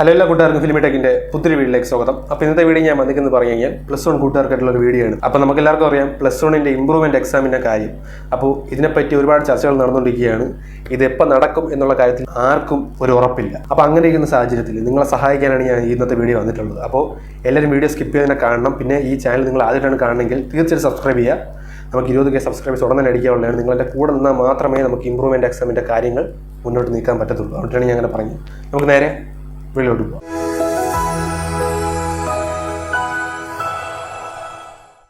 Hello എല്ലാ കൂട്ടുകാർക്കും ഫിലിമി ടെക്കിന്റെ പുതിയ വീഡിയോയിലേക്ക് സ്വാഗതം. അപ്പോൾ ഇന്നത്തെ വീഡിയോ ഞാൻ വന്നിരിക്കുന്നത് പറഞ്ഞു കഴിഞ്ഞാൽ +1 കൂട്ടുകാർക്കായിട്ടുള്ള ഒരു വീഡിയോ ആണ്. അപ്പോൾ നമുക്ക് എല്ലാവർക്കും അറിയാം +1ന്റെ ഇംപ്രൂവ്മെന്റ് എക്സാമിന്റെ കാര്യം. അപ്പോൾ ഇതിനെപ്പറ്റി ഒരുപാട് ചർച്ചകൾ നടന്നുകൊണ്ടിരിക്കുകയാണ്. ഇത് എപ്പോൾ നടക്കും എന്നുള്ള കാര്യത്തിൽ ആർക്കും ഒരു ഉറപ്പില്ല. അപ്പോൾ അങ്ങനെ ഇരിക്കുന്ന സാഹചര്യത്തിൽ നിങ്ങളെ സഹായിക്കാനാണ് ഞാൻ ഇന്നത്തെ വീഡിയോ വന്നിട്ടുള്ളത്. അപ്പോൾ എല്ലാവരും വീഡിയോ സ്കിപ്പ് ചെയ്തതിനെ കാണണം. പിന്നെ ഈ ചാനൽ നിങ്ങൾ ആദ്യമായിട്ടാണ് കാണണമെങ്കിൽ തീർച്ചയായും സബ്സ്ക്രൈബ് ചെയ്യുക. നമുക്ക് 20K സബ്സ്ക്രൈബേഴ്സ് ഉടനെ അടിക്കാനുള്ളതാണ്. നിങ്ങളുടെ കൂടെ നിന്നാൽ മാത്രമേ നമുക്ക് ഇംപ്രൂവ്മെന്റ് എക്സാമിന്റെ കാര്യങ്ങൾ മുന്നോട്ട് നീക്കാൻ പറ്റത്തുള്ളൂ. അതുകൊണ്ടാണ് ഞാൻ അങ്ങനെ പറഞ്ഞത്. നമുക്ക് നേരെ വീഡിയോട്ട് പോകാം.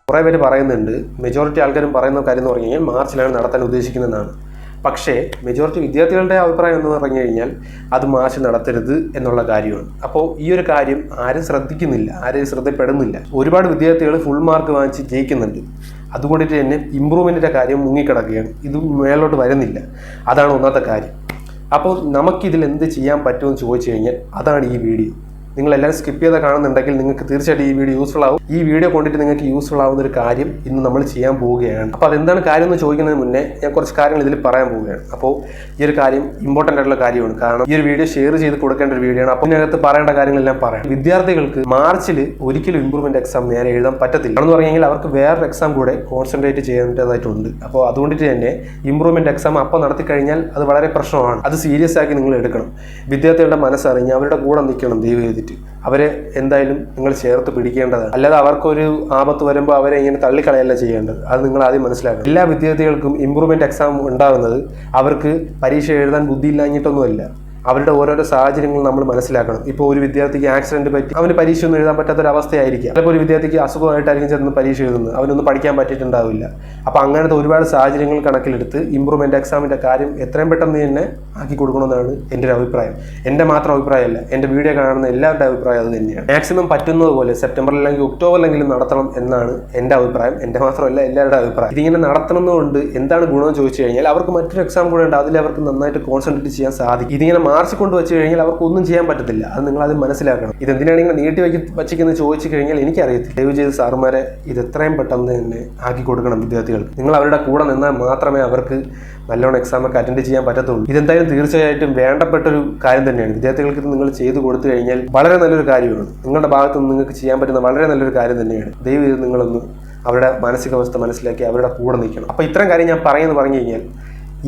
കുറേ പേര് പറയുന്നുണ്ട്, മെജോറിറ്റി ആൾക്കാരും പറയുന്ന കാര്യം എന്ന് പറഞ്ഞു കഴിഞ്ഞാൽ മാർച്ചിലാണ് നടത്താൻ ഉദ്ദേശിക്കുന്നതെന്നാണ്. പക്ഷേ മെജോറിറ്റി വിദ്യാർത്ഥികളുടെ അഭിപ്രായം എന്ന് പറഞ്ഞു കഴിഞ്ഞാൽ അത് മാർച്ച് നടത്തരുത് എന്നുള്ള കാര്യമാണ്. അപ്പോൾ ഈ ഒരു കാര്യം ആരും ശ്രദ്ധിക്കുന്നില്ല, ആരും ശ്രദ്ധപ്പെടുന്നില്ല. ഒരുപാട് വിദ്യാർത്ഥികൾ ഫുൾ മാർക്ക് വാങ്ങിച്ച് ജയിക്കുന്നുണ്ട്. അതുകൊണ്ടിട്ട് തന്നെ ഇമ്പ്രൂവ്മെൻറ്റിൻ്റെ കാര്യം മുങ്ങിക്കിടക്കുകയാണ്. ഇത് മേലോട്ട് വരുന്നില്ല. അതാണ് ഒന്നാമത്തെ കാര്യം. അപ്പോൾ നമുക്കിതിൽ എന്ത് ചെയ്യാൻ പറ്റുമെന്ന് ചോദിച്ചു കഴിഞ്ഞാൽ അതാണ് ഈ വീഡിയോ. നിങ്ങളെല്ലാവരും സ്കിപ്പ് ചെയ്ത് കാണുന്നുണ്ടെങ്കിൽ നിങ്ങൾക്ക് തീർച്ചയായിട്ടും ഈ വീഡിയോ യൂസ്ഫുൾ ആവും. ഈ വീഡിയോ കൊണ്ടിട്ട് നിങ്ങൾക്ക് യൂസ്ഫുൾ ആവുന്ന ഒരു കാര്യം ഇന്ന് നമ്മൾ ചെയ്യാൻ പോവുകയാണ്. അപ്പോൾ അതെന്താണ് കാര്യം എന്ന് ചോദിക്കുന്നതിന് മുന്നേ ഞാൻ കുറച്ച് കാര്യങ്ങൾ ഇതിൽ പറയാൻ പോവുകയാണ്. അപ്പോൾ ഈ ഒരു കാര്യം ഇമ്പോർട്ടൻ്റ് ആയിട്ടുള്ള കാര്യമാണ്. കാരണം ഈ ഒരു വീഡിയോ ഷെയർ ചെയ്ത് കൊടുക്കേണ്ട ഒരു വീഡിയോ ആണ്. അപ്പോൾ ഇതിനകത്ത് പറയേണ്ട കാര്യങ്ങളെല്ലാം പറയാം. വിദ്യാർത്ഥികൾക്ക് മാർച്ചിൽ ഒരിക്കലും ഇംപ്രൂവ്മെന്റ് എക്സാം നേരെ എഴുതാൻ പറ്റത്തില്ല എന്ന് പറഞ്ഞു കഴിഞ്ഞാൽ അവർക്ക് വേറൊരു എക്സാം കൂടെ കോൺസെൻട്രേറ്റ് ചെയ്യേണ്ടതായിട്ടുണ്ട്. അപ്പോൾ അതുകൊണ്ടിട്ട് തന്നെ ഇംപ്രൂവ്മെന്റ് എക്സാം അപ്പോൾ നടത്തി കഴിഞ്ഞാൽ അത് വളരെ പ്രശ്നമാണ്. അത് സീരിയസ് ആക്കി നിങ്ങൾ എടുക്കണം. വിദ്യാർത്ഥികളുടെ മനസ്സറിഞ്ഞ് അവരുടെ കൂടെ നിൽക്കണം. ദയവ് ചെയ്തിട്ട് അവരെ എന്തായാലും നിങ്ങൾ ചേർത്ത് പിടിക്കേണ്ടതാണ്. അല്ലാതെ അവർക്കൊരു ആപത്ത് വരുമ്പോൾ അവരെ ഇങ്ങനെ തള്ളിക്കളയല്ല ചെയ്യേണ്ടത്. അത് നിങ്ങൾ ആദ്യം മനസ്സിലാക്കണം. എല്ലാ വിദ്യാർത്ഥികൾക്കും ഇംപ്രൂവ്മെന്റ് എക്സാം ഉണ്ടാകുന്നത് അവർക്ക് പരീക്ഷ എഴുതാൻ ബുദ്ധിയില്ലാഞ്ഞിട്ടൊന്നുമല്ല. അവരുടെ ഓരോരോ സാഹചര്യങ്ങൾ നമ്മൾ മനസ്സിലാക്കണം. ഇപ്പോൾ ഒരു വിദ്യാർത്ഥിക്ക് ആക്സിഡന്റ് പറ്റി അവന് പരീക്ഷ ഒന്നും എഴുതാൻ പറ്റാത്തൊരവസ്ഥയായിരിക്കും. ചിലപ്പോൾ ഒരു വിദ്യാർത്ഥിക്ക് അസുഖമായിട്ടായിരിക്കും ചെന്ന് പരീക്ഷ എഴുതുന്നത്, അവനൊന്നും പഠിക്കാൻ പറ്റിയിട്ടുണ്ടാവില്ല. അപ്പോൾ അങ്ങനത്തെ ഒരുപാട് സാഹചര്യങ്ങൾ കണക്കിലെടുത്ത് ഇംപ്രൂവ്മെന്റ് എക്സാമിന്റെ കാര്യം എത്രയും പെട്ടെന്ന് തന്നെ ആക്കി കൊടുക്കണമെന്നാണ് എൻ്റെ ഒരു അഭിപ്രായം. എൻ്റെ മാത്രം അഭിപ്രായമല്ല, എൻ്റെ വീഡിയോ കാണുന്ന എല്ലാവരുടെ അഭിപ്രായം അത് തന്നെയാണ്. മാക്സിമം പറ്റുന്നത് പോലെ സെപ്റ്റംബറിൽ അല്ലെങ്കിൽ ഒക്ടോബറിലെങ്കിലും നടത്തണം എന്നാണ് എൻ്റെ അഭിപ്രായം. എൻ്റെ മാത്രമല്ല, എല്ലാവരുടെ അഭിപ്രായം. ഇതിങ്ങനെ നടത്തണമെന്നുകൊണ്ട് എന്താണ് ഗുണമെന്ന് ചോദിച്ചു കഴിഞ്ഞാൽ അവർക്ക് മറ്റൊരു എക്സാം കൂടെ ഉണ്ട്, അതിൽ അവർക്ക് നന്നായിട്ട് കോൺസെൻട്രേറ്റ് ചെയ്യാൻ സാധിക്കും. ഇതിങ്ങനെ മാർച്ച് കൊണ്ട് വെച്ച് കഴിഞ്ഞാൽ അവർക്ക് ഒന്നും ചെയ്യാൻ പറ്റത്തില്ല. അത് നിങ്ങൾ അത് മനസ്സിലാക്കണം. ഇതെന്തിനാണ് ഇങ്ങനെ നീട്ടി വച്ചിരിക്കുന്നത് ചോദിച്ചു കഴിഞ്ഞാൽ എനിക്കറിയത്തില്ല. ദയവ് ചെയ്ത് സാറുമാരെ ഇത് എത്രയും പെട്ടെന്ന് തന്നെ ആക്കി കൊടുക്കണം വിദ്യാർത്ഥികൾക്ക്. നിങ്ങൾ അവരുടെ കൂടെ നിന്നാൽ മാത്രമേ അവർക്ക് നല്ലോണം എക്സാമൊക്കെ അറ്റൻഡ് ചെയ്യാൻ പറ്റത്തുള്ളൂ. ഇതെന്തായാലും തീർച്ചയായിട്ടും വേണ്ടപ്പെട്ടൊരു കാര്യം തന്നെയാണ്. വിദ്യാർത്ഥികൾക്ക് ഇത് നിങ്ങൾ ചെയ്തു കൊടുത്തു കഴിഞ്ഞാൽ വളരെ നല്ലൊരു കാര്യമാണ്. നിങ്ങളുടെ ഭാഗത്ത് നിന്ന് നിങ്ങൾക്ക് ചെയ്യാൻ പറ്റുന്ന വളരെ നല്ലൊരു കാര്യം തന്നെയാണ്. ദയവ് ചെയ്ത് നിങ്ങളൊന്ന് അവരുടെ മാനസികാവസ്ഥ മനസ്സിലാക്കി അവരുടെ കൂടെ നിൽക്കണം. അപ്പോൾ ഇത്തരം കാര്യം ഞാൻ പറഞ്ഞു കഴിഞ്ഞാൽ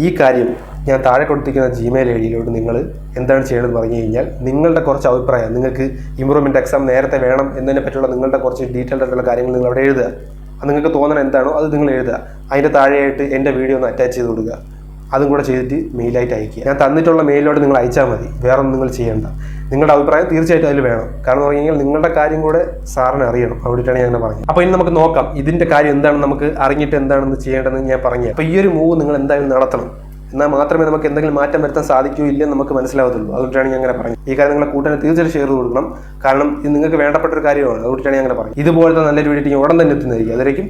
ഈ കാര്യം ഞാൻ താഴെ കൊടുത്തിരിക്കുന്ന Gmail ഐഡിയിലോട്ട് നിങ്ങൾ എന്താണ് ചെയ്യണമെന്ന് പറഞ്ഞു കഴിഞ്ഞാൽ നിങ്ങളുടെ കുറച്ച് അഭിപ്രായം, നിങ്ങൾക്ക് ഇംപ്രൂവ്മെൻറ്റ് എക്സാം നേരത്തെ വേണം എന്നതിനെ പറ്റിയുള്ള നിങ്ങളുടെ കുറച്ച് ഡീറ്റെയിൽഡ് ആയിട്ടുള്ള കാര്യങ്ങൾ നിങ്ങൾ അവിടെ എഴുതുക. അത് നിങ്ങൾക്ക് തോന്നണം എന്താണോ അത് നിങ്ങൾ എഴുതുക. അതിൻ്റെ താഴെയായിട്ട് എൻ്റെ വീഡിയോ ഒന്ന് അറ്റാച്ച് ചെയ്ത് കൊടുക്കുക. അതും കൂടെ ചെയ്തിട്ട് മെയിലായിട്ട് അയക്കുക. ഞാൻ തന്നിട്ടുള്ള മെയിലോട്ട് നിങ്ങൾ അയച്ചാൽ മതി. വേറെ ഒന്നും നിങ്ങൾ ചെയ്യേണ്ട. നിങ്ങളുടെ അഭിപ്രായം തീർച്ചയായിട്ടും അതിൽ വേണം. കാരണം എന്ന് പറഞ്ഞു കഴിഞ്ഞാൽ നിങ്ങളുടെ കാര്യം കൂടെ സാറിന് അറിയണം. അവിടെയാണ് ഞാൻ പറഞ്ഞത്. അപ്പോൾ ഇനി നമുക്ക് നോക്കാം ഇതിൻ്റെ കാര്യം എന്താണെന്ന് നമുക്ക് അറിഞ്ഞിട്ട് എന്താണെന്ന് ചെയ്യേണ്ടതെന്ന് ഞാൻ പറഞ്ഞു. അപ്പോൾ ഈ ഒരു മൂവ് നിങ്ങൾ എന്തായാലും നടത്തണം. എന്നാൽ മാത്രമേ നമുക്ക് എന്തെങ്കിലും മാറ്റം വരുത്താൻ സാധിക്കൂ ഇല്ലെന്ന് നമുക്ക് മനസ്സിലാവത്തുള്ളൂ. അതുകൊണ്ടാണ് ഞാൻ അങ്ങനെ പറഞ്ഞത്. ഈ കാര്യം നിങ്ങളെ കൂട്ടിനെ തീർച്ചയായും ഷെയർ കൊടുക്കണം. കാരണം ഇത് നിങ്ങൾക്ക് വേണ്ടപ്പെട്ട ഒരു കാര്യമാണ്. അതുകൊണ്ടാണ് ഞാൻ അങ്ങനെ പറഞ്ഞത്. ഇതുപോലത്തെ നല്ലൊരു വീഡിയോ ഉടൻ തന്നെ എത്തുന്നതായിരിക്കും. അതിലേക്കും